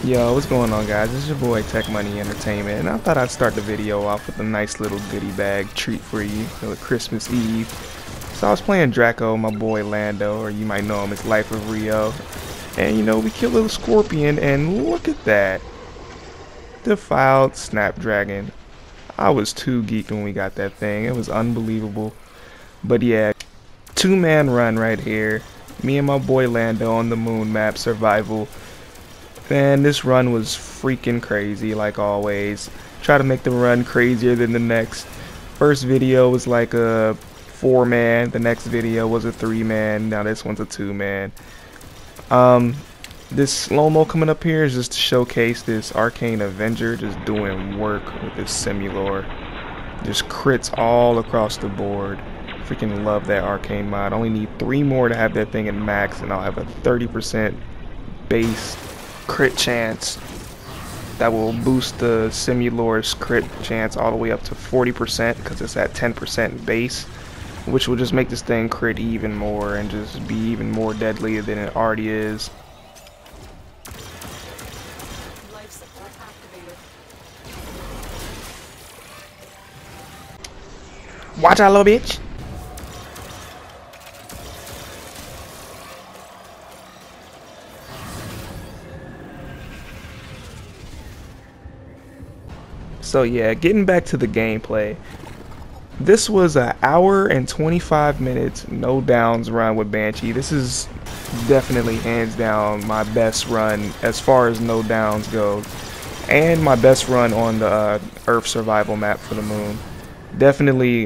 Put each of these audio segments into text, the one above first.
Yo, what's going on, guys? It's your boy Tech Money Entertainment, and I thought I'd start the video off with a nice little goodie bag treat for you for Christmas Eve. So I was playing Draco, my boy Lando, or you might know him as Lifeofrio, and we killed a little scorpion, and look at that. Defiled Snapdragon. I was too geeked when we got that thing. It was unbelievable. But yeah, two-man run right here. Me and my boy Lando on the moon map, survival. And this run was freaking crazy, like always. Try to make the run crazier than the next. First video was like a 4-man. The next video was a 3-man. Now this one's a 2-man. This slow-mo coming up here is just to showcase this Arcane Avenger just doing work with this Simulor. Just crits all across the board. Freaking love that Arcane mod. Only need 3 more to have that thing at max, and I'll have a 30% base crit chance that will boost the Simulor's crit chance all the way up to 40% because it's at 10% base, which will just make this thing crit even more and just be even more deadly than it already is. Watch out, little bitch. So yeah, getting back to the gameplay. This was an 1 hour and 25 minutes no downs run with Banshee. This is definitely hands down my best run as far as no downs go, and my best run on the Earth survival map for the moon. Definitely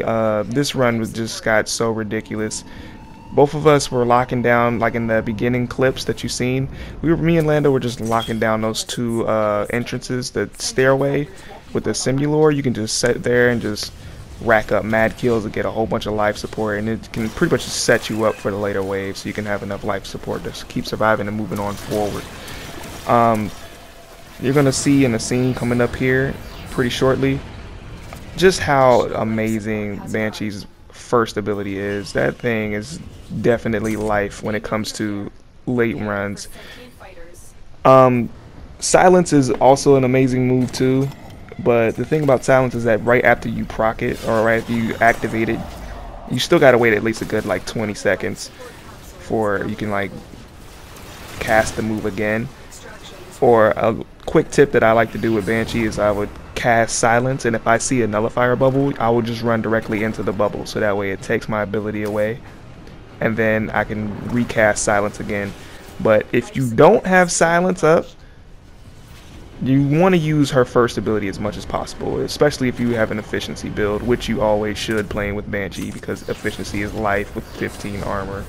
this run was just got so ridiculous. Both of us were locking down, like in the beginning clips that you've seen. Me and Lando were just locking down those 2 entrances, the stairway with the Simulor. You can just sit there and just rack up mad kills and get a whole bunch of life support, and it can pretty much just set you up for the later waves, so you can have enough life support to keep surviving and moving on forward. You're gonna see in the scene coming up here pretty shortly just how amazing Banshee's first ability is. That thing is definitely life when it comes to late runs. Silence is also an amazing move too, but the thing about silence is that right after you proc it, or right after you activate it, you still gotta wait at least a good like 20 seconds for you can like cast the move again. Or a quick tip that I like to do with Banshee is I would cast silence, and if I see a nullifier bubble, I will just run directly into the bubble, so that way it takes my ability away, and then I can recast silence again. But if you don't have silence up, you want to use her first ability as much as possible, especially if you have an efficiency build, which you always should playing with Banshee, because efficiency is life with 15 armor.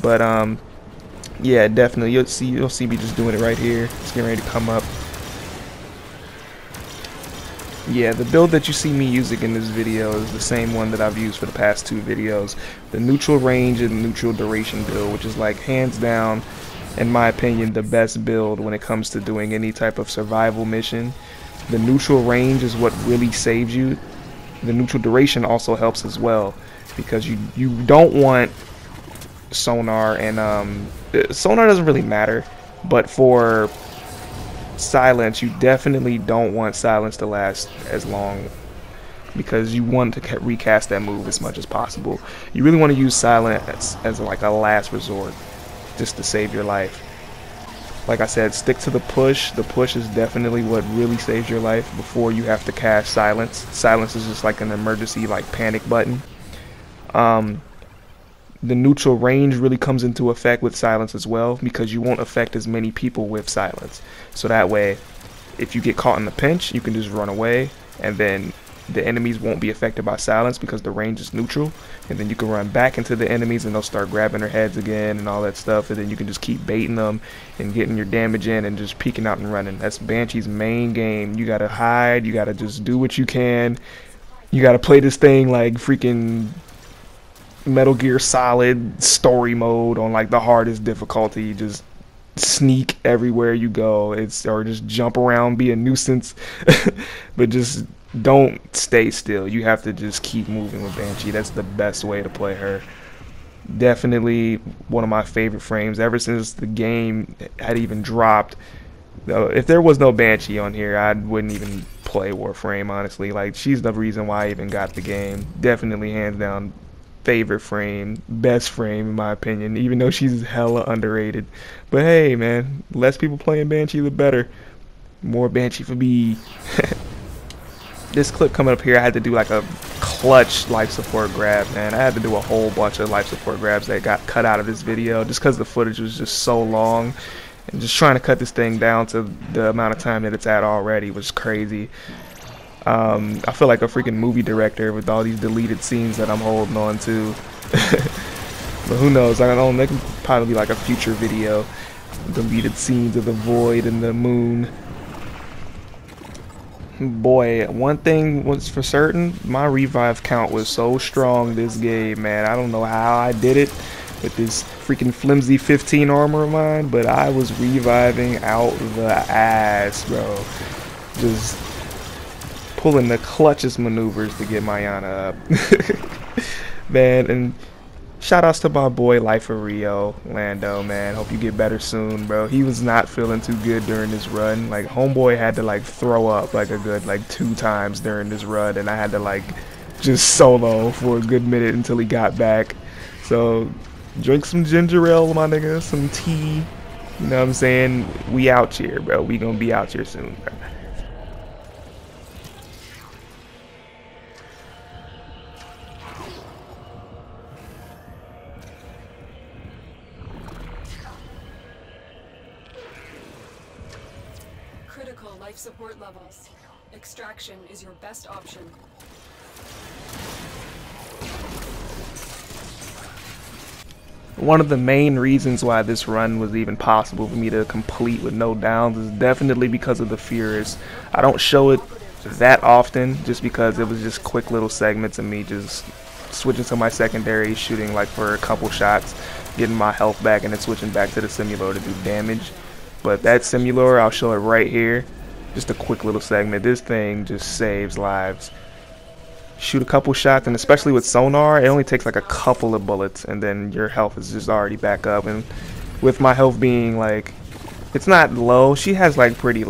But yeah, definitely you'll see me just doing it right here. It's getting ready to come up. Yeah, the build that you see me using in this video is the same one that I've used for the past 2 videos. The neutral range and neutral duration build, which is like hands down, in my opinion, the best build when it comes to doing any type of survival mission. The neutral range is what really saves you. The neutral duration also helps as well, because you don't want sonar, and sonar doesn't really matter, but for silence you definitely don't want silence to last as long, because you want to recast that move as much as possible. You really want to use silence as like a last resort, just to save your life. Like I said, stick to the push. The push is definitely what really saves your life before you have to cast silence. Silence is just like an emergency, like panic button. The neutral range really comes into effect with silence as well, because you won't affect as many people with silence. So that way, if you get caught in the pinch, you can just run away, and then the enemies won't be affected by silence because the range is neutral, and then you can run back into the enemies and they'll start grabbing their heads again and all that stuff, and then you can just keep baiting them and getting your damage in and just peeking out and running. That's Banshee's main game. You gotta hide, you gotta just do what you can, you gotta play this thing like freaking Metal Gear Solid story mode on like the hardest difficulty. Just sneak everywhere you go, or just jump around, be a nuisance, but just don't stay still. You have to just keep moving with Banshee. That's the best way to play her. Definitely one of my favorite frames ever since the game had even dropped. If there was no Banshee on here, I wouldn't even play Warframe, honestly. Like, she's the reason why I even got the game. Definitely, hands down, favorite frame, best frame in my opinion, even though she's hella underrated. But hey, man, less people playing Banshee, the better. More Banshee for me. This clip coming up here, I had to do like a clutch life support grab, man. I had to do a whole bunch of life support grabs that got cut out of this video just because the footage was just so long. And just trying to cut this thing down to the amount of time that it's at already was crazy. I feel like a freaking movie director with all these deleted scenes that I'm holding on to. But who knows? I don't know. That can probably be like a future video. Deleted scenes of the void and the moon. Boy, one thing was for certain, my revive count was so strong this game, man. I don't know how I did it with this freaking flimsy 15 armor of mine, but I was reviving out the ass, bro. Just pulling the clutchest maneuvers to get my Yana up. Man, and shout outs to my boy Lifeofrio, Lando, man. Hope you get better soon, bro. He was not feeling too good during this run. Like, homeboy had to like throw up like a good like 2 times during this run, and I had to like just solo for a good minute until he got back. So drink some ginger ale, my nigga, some tea. You know what I'm saying? We out here, bro. We gonna be out here soon, bro. Critical life support levels. Extraction is your best option. One of the main reasons why this run was even possible for me to complete with no downs is definitely because of the Furious. I don't show it that often just because it was just quick little segments of me just switching to my secondary, shooting like for a couple shots, getting my health back, and then switching back to the Simulor to do damage. But that Simulor, I'll show it right here. Just a quick little segment. This thing just saves lives. Shoot a couple shots, and especially with sonar, it only takes like a couple of bullets, and then your health is just already back up. And with my health being like, it's not low. She has like pretty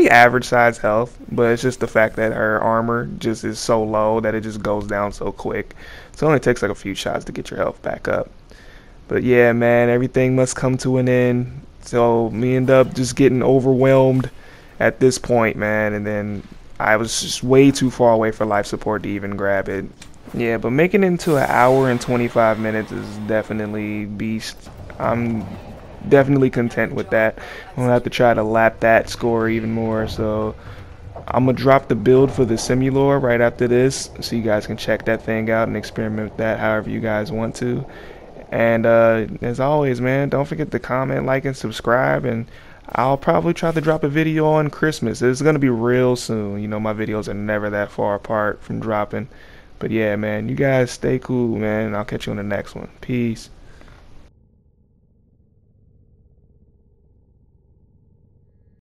average size health, but it's just the fact that her armor just is so low that it just goes down so quick. So it only takes like a few shots to get your health back up. But yeah, man, everything must come to an end. So me end up just getting overwhelmed at this point, man, and then I was just way too far away for life support to even grab it. Yeah, but making it into 1 hour and 25 minutes is definitely beast. I'm definitely content with that. I'm gonna have to try to lap that score even more. So I'm gonna drop the build for the Simulor right after this, so you guys can check that thing out and experiment with that however you guys want to. And as always, man, don't forget to comment, like, and subscribe. And I'll probably try to drop a video on Christmas. It's gonna be real soon. You know, my videos are never that far apart from dropping. But yeah, man, you guys stay cool, man. I'll catch you on the next one. Peace.